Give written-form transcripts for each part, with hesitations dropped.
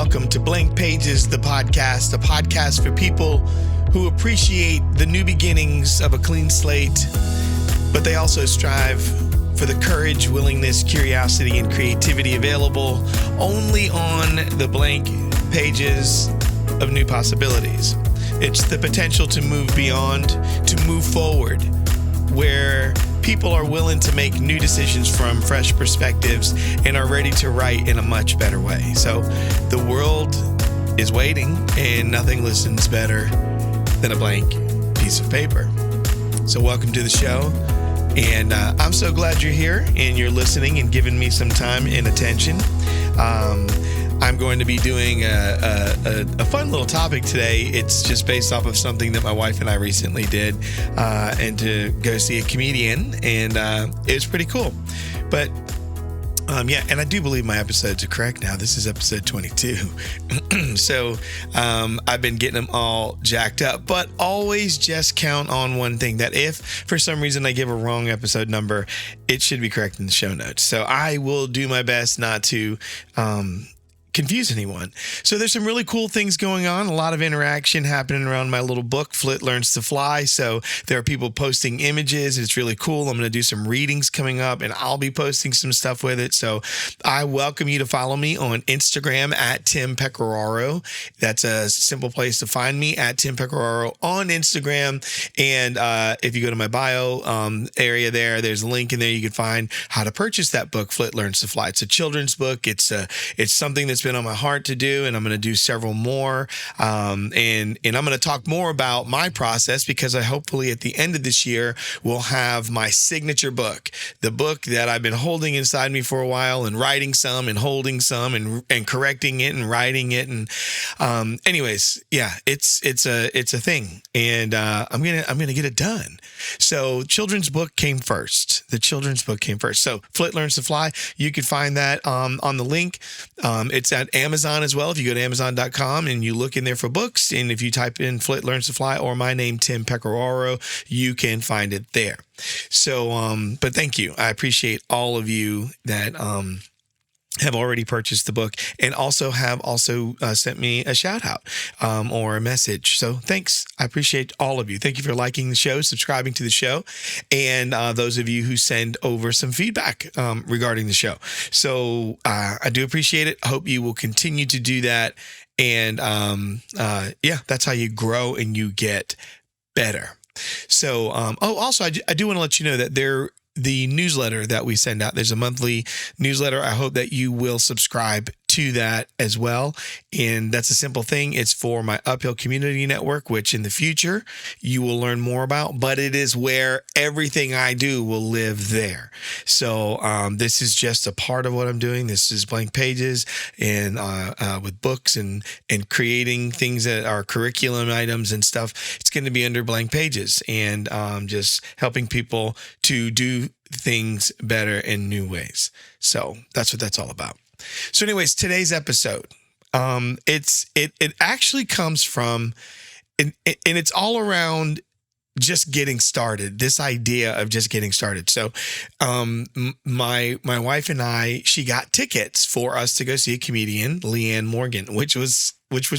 welcome to Blank Pages, the podcast for people who appreciate the new beginnings of a clean slate, but they also strive for the courage, willingness, curiosity, and creativity available only on the blank pages of new possibilities. It's the potential to move beyond, to move forward, where people are willing to make new decisions from fresh perspectives and are ready to write in a much better way. So the world is waiting, and nothing listens better than a blank piece of paper. So welcome to the show. And I'm so glad you're here and you're listening and giving me some time and attention. I'm going to be doing a fun little topic today. It's just based off of something that my wife and I recently did, and to go see a comedian, and it was pretty cool. But and I do believe my episodes are correct now. This is episode 22. So I've been getting them all jacked up, but always just count on one thing, that if for some reason I give a wrong episode number, it should be correct in the show notes. So I will do my best not to confuse anyone. So there's some really cool things going on, a lot of interaction happening around my little book, Flit Learns to Fly. So there are people posting images. It's really cool. I'm going to do some readings coming up, and I'll be posting some stuff with it. So I welcome you to follow me on Instagram at Tim Pecoraro. That's a simple place to find me, at Tim Pecoraro on Instagram. And if you go to my bio area there's a link in there. You can find how to purchase that book, Flit Learns to Fly. It's a children's book. It's something that's been on my heart to do, and I'm going to do several more. And I'm going to talk more about my process, because I hopefully at the end of this year will have my signature book, the book that I've been holding inside me for a while, and writing some and holding some and correcting it and writing it. And anyways, yeah, it's a thing, and I'm gonna get it done. So children's book came first. The children's book came first. So Flit Learns to Fly. You can find that on the link. It's at Amazon as well. If you go to Amazon.com and you look in there for books, and if you type in Flit Learns to Fly or my name, Tim Pecoraro, you can find it there. So, but thank you. I appreciate all of you that have already purchased the book, and also have sent me a shout out or a message. So thanks. I appreciate all of you. Thank you for liking the show, subscribing to the show, and those of you who send over some feedback regarding the show. So I do appreciate it. I hope you will continue to do that. And that's how you grow and you get better. So, also, I do want to let you know that the newsletter that we send out, there's a monthly newsletter. I hope that you will subscribe to that as well. And that's a simple thing. It's for my Uphill Community Network, which in the future you will learn more about, but it is where everything I do will live there. So this is just a part of what I'm doing. This is Blank Pages, and with books and creating things that are curriculum items and stuff. It's going to be under Blank Pages, and just helping people to do things better in new ways. So that's what that's all about. So anyways, today's episode, it actually comes from, and it's all around just getting started, this idea of just getting started. So my wife and I, she got tickets for us to go see a comedian, Leanne Morgan, which was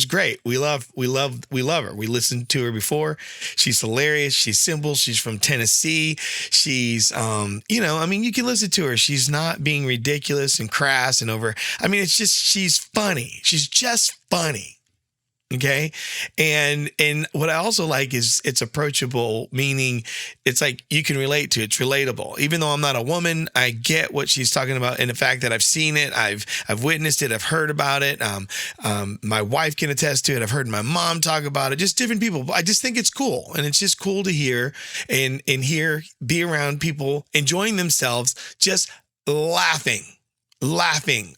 great. We love her. We listened to her before. She's hilarious. She's simple. She's from Tennessee. She's, you can listen to her. She's not being ridiculous and crass and over. I mean, it's just, she's funny. She's just funny. Okay. And what I also like is it's approachable, meaning it's like you can relate to it. It's relatable. Even though I'm not a woman, I get what she's talking about. And the fact that I've seen it, I've witnessed it, I've heard about it. My wife can attest to it. I've heard my mom talk about it, just different people. I just think it's cool. And it's just cool to hear and be around people enjoying themselves, just laughing,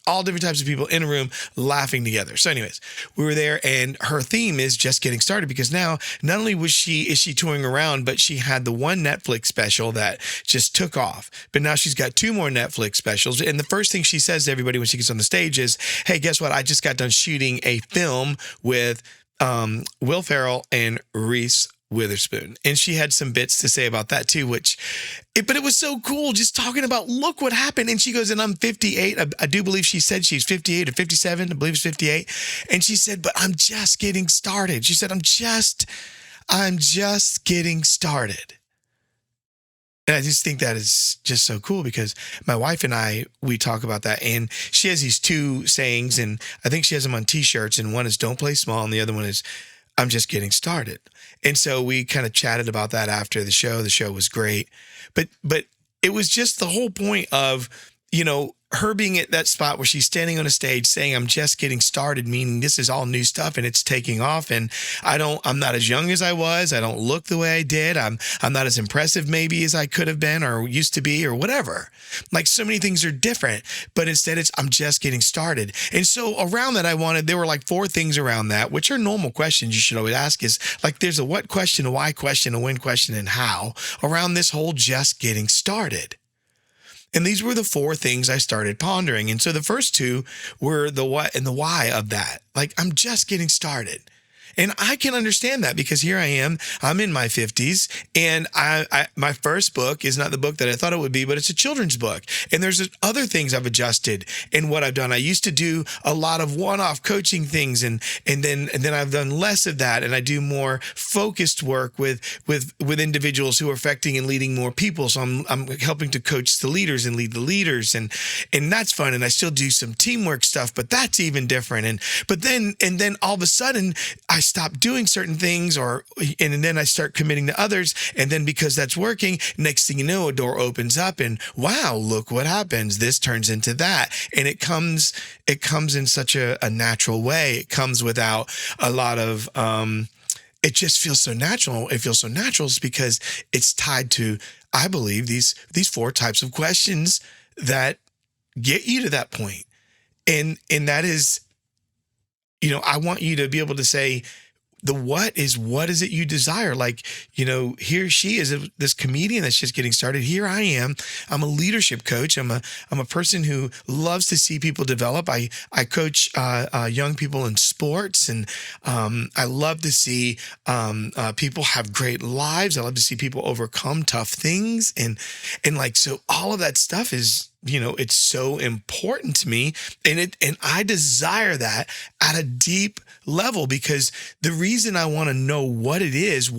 all different types of people in a room laughing together. So anyways, we were there, and her theme is just getting started, because now not only is she touring around, but she had the one Netflix special that just took off. But now she's got two more Netflix specials. And the first thing she says to everybody when she gets on the stage is, hey, guess what? I just got done shooting a film with Will Ferrell and Reese Witherspoon. And she had some bits to say about that too, but it was so cool just talking about, look what happened. And she goes, and I'm 58. I do believe she said she's 58 or 57. I believe it's 58. And she said, but I'm just getting started. She said, I'm just getting started. And I just think that is just so cool because my wife and I, we talk about that. And she has these two sayings, and I think she has them on t-shirts. And one is don't play small. And the other one is I'm just getting started. And so we kind of chatted about that after the show. The show was great. But it was just the whole point of, her being at that spot where she's standing on a stage saying, I'm just getting started, meaning this is all new stuff and it's taking off. And I'm not as young as I was. I don't look the way I did. I'm not as impressive maybe as I could have been or used to be or whatever. Like so many things are different, but instead I'm just getting started. And so around that, there were like 4 things around that, which are normal questions you should always ask is like, there's a what question, a why question, a when question, and how around this whole just getting started. And these were the 4 things I started pondering. And so the first 2 were the what and the why of that. Like, I'm just getting started. And I can understand that because here I am, I'm in my 50s, and my first book is not the book that I thought it would be, but it's a children's book. And there's other things I've adjusted in what I've done. I used to do a lot of one-off coaching things, and then I've done less of that, and I do more focused work with individuals who are affecting and leading more people. So I'm helping to coach the leaders and lead the leaders, and that's fun. And I still do some teamwork stuff, but that's even different. But then all of a sudden I stop doing certain things and then I start committing to others. And then because that's working, next thing you know, a door opens up and wow, look what happens. This turns into that. And it comes in such a natural way. It comes without a lot of, it just feels so natural. It feels so natural because it's tied to, I believe, these 4 types of questions that get you to that point. And that is, I want you to be able to say the what is it you desire? Like, here she is, this comedian that's just getting started. Here I am. I'm a leadership coach. I'm a person who loves to see people develop. I coach young people in sports, and I love to see people have great lives. I love to see people overcome tough things, and so all of that stuff is, it's so important to me, and I desire that at a deep level, because the reason I want to know what is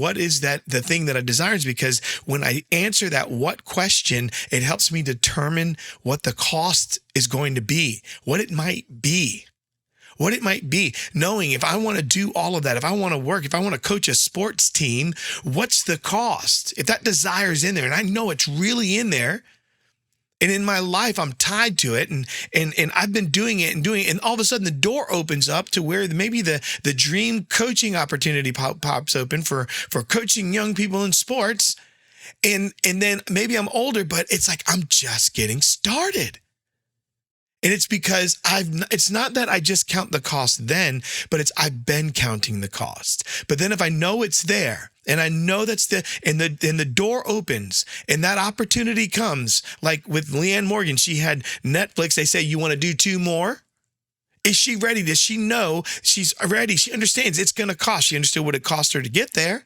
that the thing that I desire is because when I answer that what question, it helps me determine what the cost is going to be, what it might be. Knowing if I want to do all of that, if I want to work, if I want to coach a sports team, what's the cost? If that desire is in there and I know it's really in there, and in my life, I'm tied to it, and I've been doing it, and all of a sudden the door opens up to where maybe the dream coaching opportunity pops open for coaching young people in sports, and then maybe I'm older, but it's like I'm just getting started. And it's because it's not that I just count the cost then, but I've been counting the cost. But then if I know it's there, and I know that's and the door opens and that opportunity comes, like with Leanne Morgan, she had Netflix. They say, you want to do 2 more? Is she ready? Does she know she's ready? She understands it's going to cost. She understood what it cost her to get there.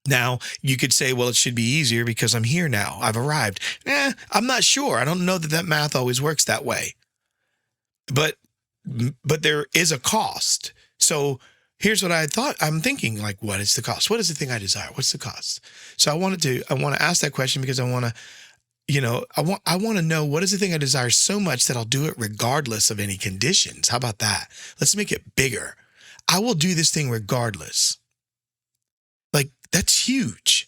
Now, you could say, well, it should be easier because I'm here now. I've arrived. I'm not sure. I don't know that math always works that way. But there is a cost. So here's what I'm thinking, like, what is the cost? What is the thing I desire? What's the cost? So I want to ask that question because I want to know what is the thing I desire so much that I'll do it regardless of any conditions. How about that? Let's make it bigger. I will do this thing regardless. Like, that's huge.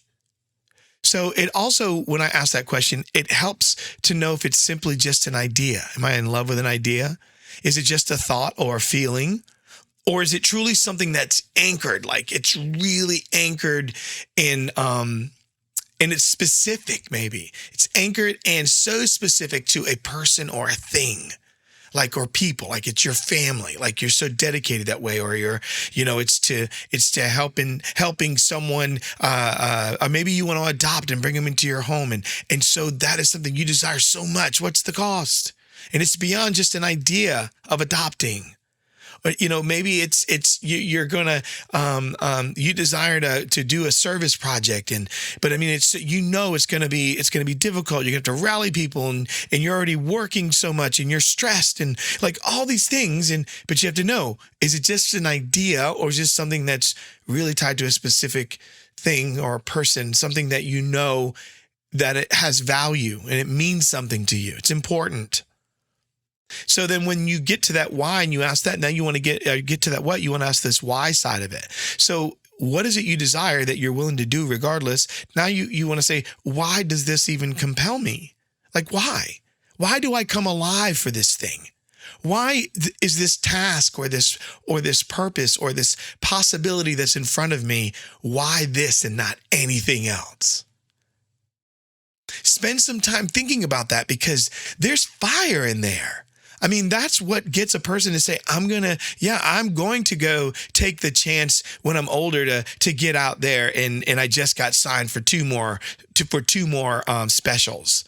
So it also, when I ask that question, it helps to know if it's simply just an idea. Am I in love with an idea? Is it just a thought or a feeling? Or is it truly something that's anchored? Like it's really anchored in, and it's specific maybe. It's anchored and so specific to a person or a thing. Like, or people, like it's your family, like you're so dedicated that way, or it's to helping someone, or maybe you want to adopt and bring them into your home. And so that is something you desire so much. What's the cost? And it's beyond just an idea of adopting. Or, maybe you're gonna you desire to do a service project, but I mean it's gonna be difficult. You have to rally people, and you're already working so much, and you're stressed, and like all these things, but you have to know, is it just an idea, or is this something that's really tied to a specific thing or a person, something that that it has value and it means something to you. It's important. So then when you get to that why and you ask that, now you want to get to that what, you want to ask this why side of it. So what is it you desire that you're willing to do regardless? Now you want to say, why does this even compel me? Like, why? Why do I come alive for this thing? Why is this task or this purpose or this possibility that's in front of me, why this and not anything else? Spend some time thinking about that, because there's fire in there. I mean, that's what gets a person to say, I'm going to go take the chance when I'm older to get out there. And I just got signed for two more specials.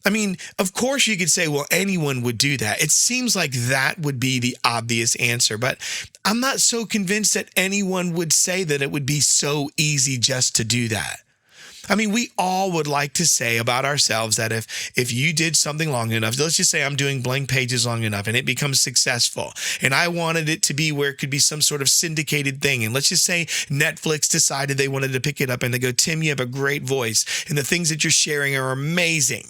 I mean, of course you could say, well, anyone would do that. It seems like that would be the obvious answer, but I'm not so convinced that anyone would say that it would be so easy just to do that. I mean, we all would like to say about ourselves that if you did something long enough, let's just say I'm doing blank pages long enough and it becomes successful, and I wanted it to be where it could be some sort of syndicated thing. And let's just say Netflix decided they wanted to pick it up and they go, Tim, you have a great voice and the things that you're sharing are amazing.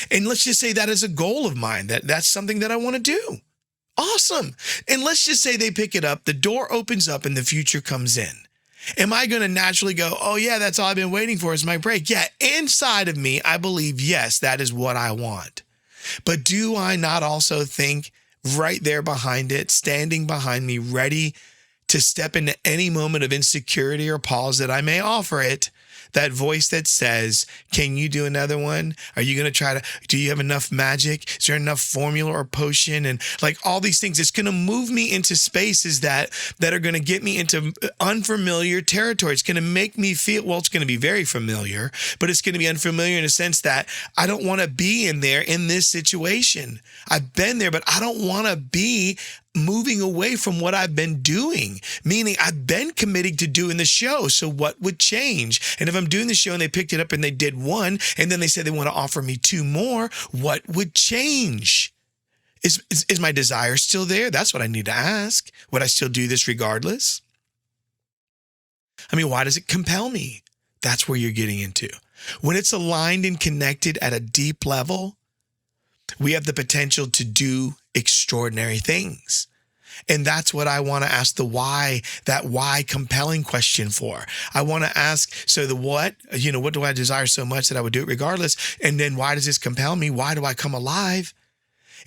And let's just say that is a goal of mine, that's something that I want to do. Awesome. And let's just say they pick it up, the door opens up and the future comes in. Am I going to naturally go, oh yeah, that's all I've been waiting for is my break? Yeah, inside of me, I believe, yes, that is what I want. But do I not also think right there behind it, standing behind me, ready to step into any moment of insecurity or pause that I may offer it, that voice that says, can you do another one? Are you going to do you have enough magic? Is there enough formula or potion? And like all these things, it's going to move me into spaces that are going to get me into unfamiliar territory. It's going to make me feel, well, it's going to be very familiar, but it's going to be unfamiliar in a sense that I don't want to be in this situation. I've been there, but I don't want to be moving away from what I've been doing, meaning I've been committing to doing the show. So what would change? And if I'm doing the show and they picked it up and they did one, and then they said they want to offer me two more, what would change? Is my desire still there? That's what I need to ask. Would I still do this regardless? I mean, why does it compel me? That's where you're getting into. When it's aligned and connected at a deep level, we have the potential to do extraordinary things. And that's what I want to ask that why compelling question for. I want to ask, so the what do I desire so much that I would do it regardless? And then why does this compel me? Why do I come alive?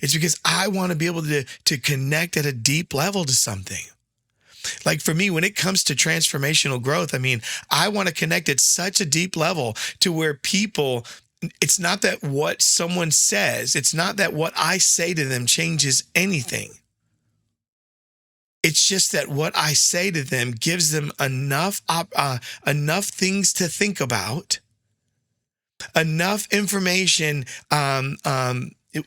It's because I want to be able to connect at a deep level to something. Like for me, when it comes to transformational growth, I mean, I want to connect at such a deep level to where people, it's not that what someone says, it's not that what I say to them changes anything. It's just that what I say to them gives them enough things to think about, enough information,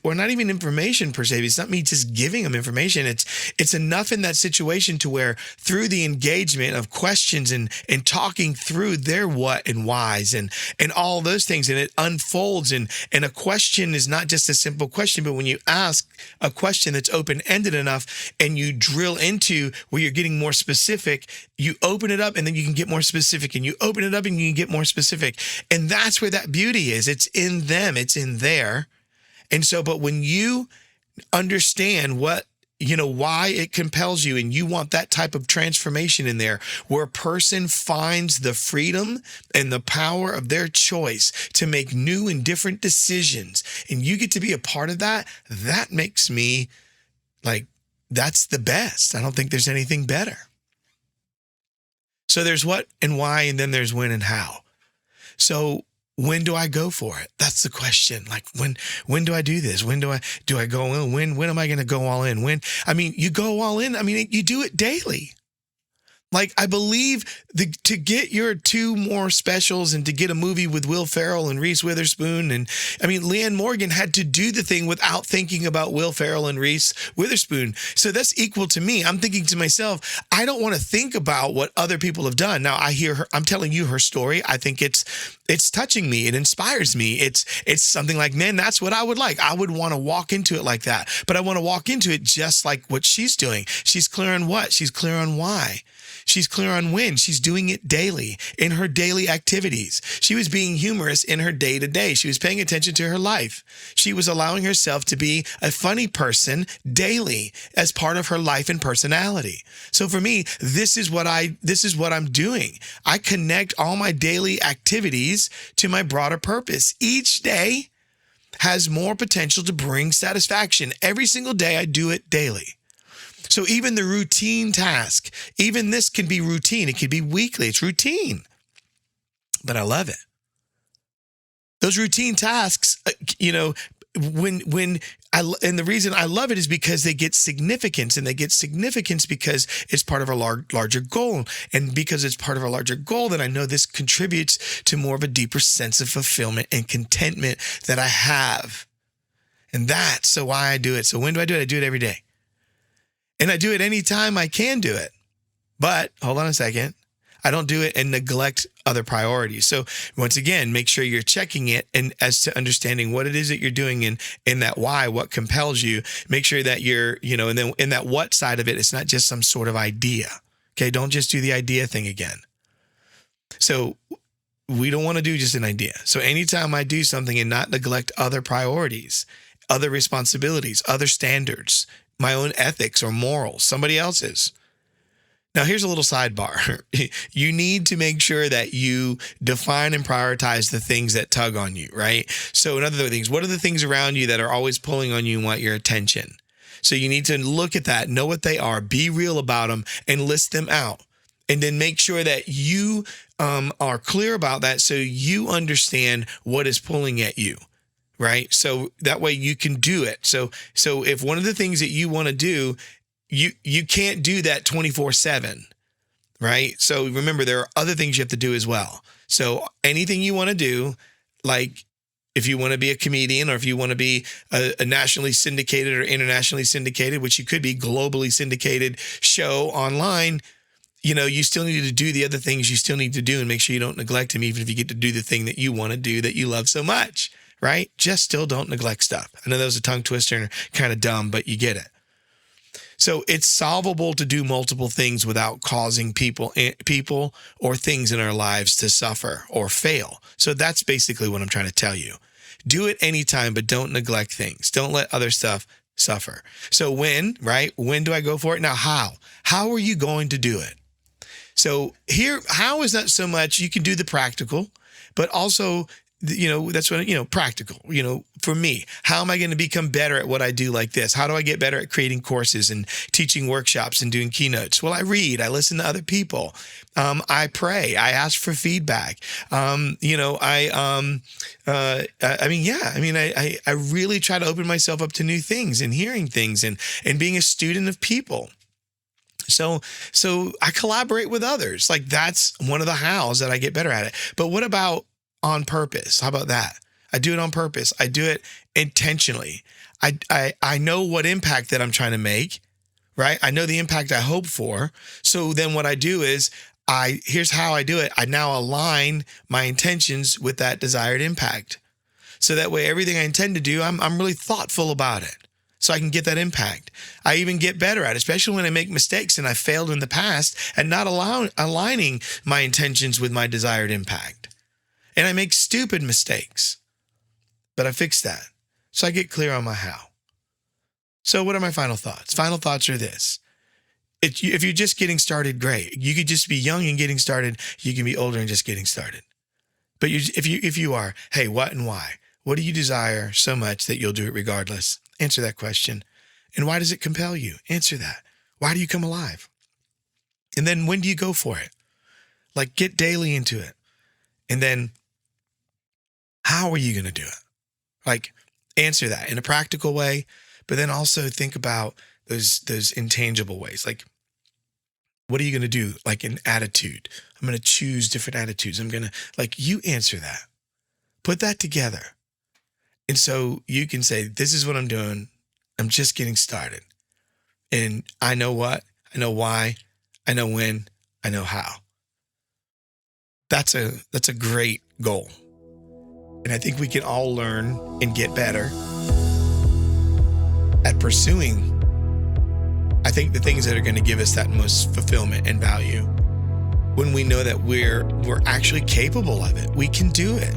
or not even information per se. It's not me just giving them information. It's enough in that situation to where through the engagement of questions and talking through their what and whys and all those things, and it unfolds. And a question is not just a simple question, but when you ask a question that's open-ended enough and you drill into where you're getting more specific, you open it up and then you can get more specific, and you open it up and you can get more specific. And that's where that beauty is. It's in them. It's in there. And so, but when you understand why it compels you, and you want that type of transformation in there, where a person finds the freedom and the power of their choice to make new and different decisions, and you get to be a part of that, that makes me like, that's the best. I don't think there's anything better. So there's what and why, and then there's when and how. So when do I go for it? That's the question. Like, when do I do this? When do I go in? When am I going to go all in? You go all in. I mean, you do it daily. Like, I believe to get your two more specials and to get a movie with Will Ferrell and Reese Witherspoon. And I mean, Leanne Morgan had to do the thing without thinking about Will Ferrell and Reese Witherspoon. So that's equal to me. I'm thinking to myself, I don't want to think about what other people have done. Now I hear her, I'm telling you her story. I think it's touching me. It inspires me. It's something like, man, that's what I would like. I would want to walk into it like that, but I want to walk into it just like what she's doing. She's clear on what, she's clear on why. She's clear on when. She's doing it daily in her daily activities. She was being humorous in her day-to-day. She was paying attention to her life. She was allowing herself to be a funny person daily as part of her life and personality. So for me, this is what I'm doing. I connect all my daily activities to my broader purpose. Each day has more potential to bring satisfaction. Every single day I do it daily. So even the routine task, even this can be routine. It could be weekly. It's routine, but I love it. Those routine tasks, and the reason I love it is because they get significance, and they get significance because it's part of a larger goal. And because it's part of a larger goal, then I know this contributes to more of a deeper sense of fulfillment and contentment that I have. And that's so why I do it. So when do I do it? I do it every day. And I do it anytime I can do it. But hold on a second. I don't do it and neglect other priorities. So once again, make sure you're checking it, and as to understanding what it is that you're doing in that why, what compels you, make sure that you're, and then in that what side of it, it's not just some sort of idea. Okay. Don't just do the idea thing again. So we don't want to do just an idea. So anytime I do something and not neglect other priorities, other responsibilities, other standards, my own ethics or morals, somebody else's. Now, here's a little sidebar. You need to make sure that you define and prioritize the things that tug on you, right? So in other things, what are the things around you that are always pulling on you and want your attention? So you need to look at that, know what they are, be real about them, and list them out. And then make sure that you are clear about that so you understand what is pulling at you. Right. So that way you can do it. So if one of the things that you want to do, you can't do that 24/7. Right. So remember, there are other things you have to do as well. So anything you want to do, like if you want to be a comedian, or if you want to be a nationally syndicated or internationally syndicated, which you could be globally syndicated show online, you still need to do the other things you still need to do, and make sure you don't neglect them, even if you get to do the thing that you want to do that you love so much. Right? Just still don't neglect stuff. I know that was a tongue twister and kind of dumb, but you get it. So it's solvable to do multiple things without causing people or things in our lives to suffer or fail. So that's basically what I'm trying to tell you. Do it anytime, but don't neglect things. Don't let other stuff suffer. So when do I go for it? Now, how? How are you going to do it? So here, how is not so much, you can do the practical, but also that's what, practical, for me, how am I going to become better at what I do like this? How do I get better at creating courses and teaching workshops and doing keynotes? Well, I read, I listen to other people. I pray, I ask for feedback. I really try to open myself up to new things and hearing things and being a student of people. So I collaborate with others. Like, that's one of the hows that I get better at it. But what about on purpose? How about that? I do it on purpose. I do it intentionally. I know what impact that I'm trying to make, right? I know the impact I hope for. So then what I do is here's how I do it. I now align my intentions with that desired impact. So that way, everything I intend to do, I'm really thoughtful about it, so I can get that impact. I even get better at it, especially when I make mistakes, and I failed in the past and not aligning my intentions with my desired impact. And I make stupid mistakes, but I fix that. So I get clear on my how. So what are my final thoughts? Final thoughts are this. If you're just getting started, great. You could just be young and getting started. You can be older and just getting started. But if you are, hey, what and why? What do you desire so much that you'll do it regardless? Answer that question. And why does it compel you? Answer that. Why do you come alive? And then when do you go for it? Like, get daily into it. And then how are you going to do it? Like, answer that in a practical way, but then also think about those intangible ways. Like, What are you going to do? Like an attitude. I'm going to choose different attitudes. You answer that. Put that together. And so you can say, this is what I'm doing. I'm just getting started. And I know what, I know why, I know when, I know how. That's a great goal. And I think we can all learn and get better at pursuing, I think, the things that are going to give us that most fulfillment and value. When we know that we're actually capable of it, we can do it.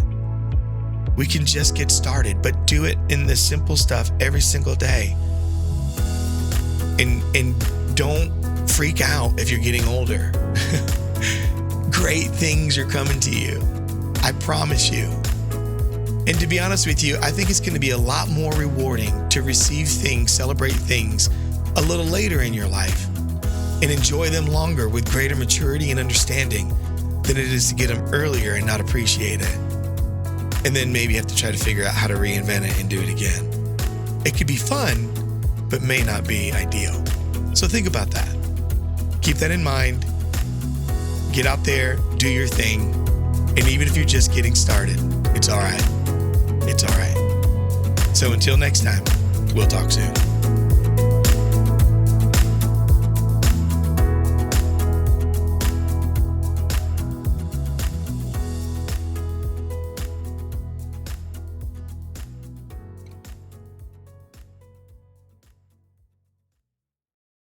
We can just get started, but do it in the simple stuff every single day. And don't freak out if you're getting older. Great things are coming to you. I promise you. And to be honest with you, I think it's going to be a lot more rewarding to receive things, celebrate things a little later in your life and enjoy them longer with greater maturity and understanding than it is to get them earlier and not appreciate it. And then maybe have to try to figure out how to reinvent it and do it again. It could be fun, but may not be ideal. So think about that. Keep that in mind. Get out there, do your thing. And even if you're just getting started, it's all right. It's all right. So until next time, we'll talk soon.